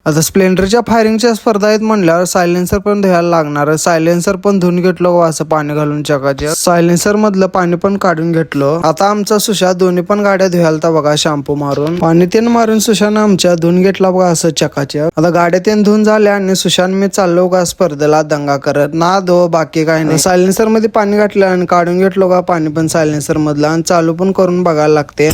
आता स्प्लेंडरच्या फायरिंगच्या स्पर्धा आहेत म्हणल्यावर सायलेन्सर पण धुवायला लागणार. सायलेन्सर पण धुवून घेतलो असं पाणी घालून चकाच्या. सायलेन्सर मधलं पाणी पण काढून घेतलं. आता आमचा सुशा दोन्ही पण गाड्या धुवायला बघा शॅम्पू मारून. पाणी तेन मारून सुशानं आमच्या धुवून घेतला बघा असं चकाच्या. आता गाड्या तेन धुवून झाल्या आणि सुशान मी चाललो का स्पर्धेला दंगा करत ना धो बाकी काय नाही. सायलेन्सर मध्ये पाणी घातलं आणि काढून घेतलो का पाणी पण सायलेन्सर मधलं आणि चालू पण करून बघायला लागते.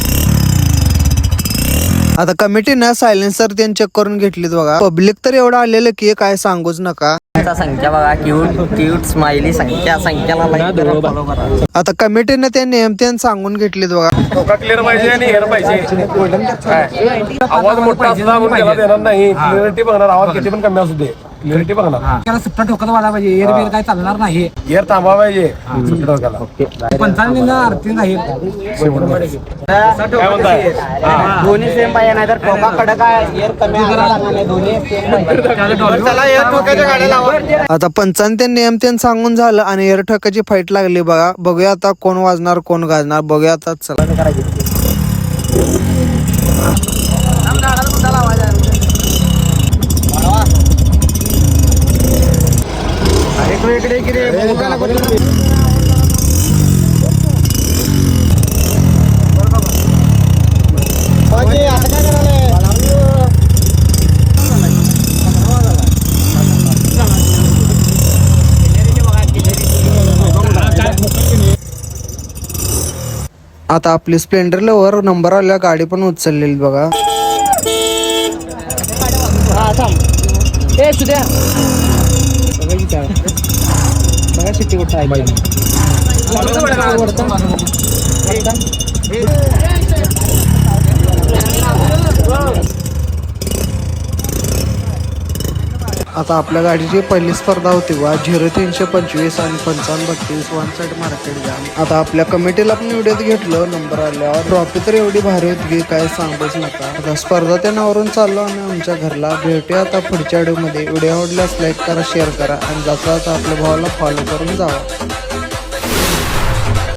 आता कमिटीनं सायलेन्सर त्यांनी चेक करून घेतलीत बघा. पब्लिक तर एवढं आलेलं की काय सांगूच नका. संख्या बघा, क्यूट स्माइली संख्याला आता कमिटीने ते नियम त्यांनी सांगून घेतलीत बघा. डोका क्लिअर पाहिजे आणि एअर पाहिजे. आवाज मोठा असला म्हणून त्याला देणार नाही. क्लिअरिटी बघणार, आवाज किती पण कमी असू दे, क्लिअरिटी बघणार. त्याला सुट्टा डोक्यात वाला पाहिजे. एअर बिअर काय चालणार नाही. एअर थांबा पाहिजे डोक्याला. 55 अर्थिंग आहे. काय म्हणताय? दोन्ही सेम पाहिजे, नाहीतर डोका कडक आहे, एअर कमी आहे, दोन्ही आता पंचांनी ते नियम त्यांनी सांगून झालं आणि एअर ठोक्याची फाईट लागली बघा. बघूया आता कोण वाजणार कोण गाजणार बघूया आता. चला आता आपली स्प्लेंडरला वर नंबर आल्या गाडी पण उचललेली बघा. आता आपल्या गाडीची पहिली स्पर्धा होती बा 0325 आणि 5532 वन साइड मार्केट जाम. आता आपल्या कमिटीला पण व्हिडिओत घेतलं नंबर आल्यावर. ट्रॉफी तर एवढी भारी होती की काय सांगूच नका. आता स्पर्धा त्यानावरून चाललो आणि आमच्या घरला भेटूया आता पुढच्या व्हिडिओ मध्ये. व्हिडिओ आवडल्यास लाईक करा, शेअर करा आणि जाता आपल्या भावाला फॉलो करून जावा.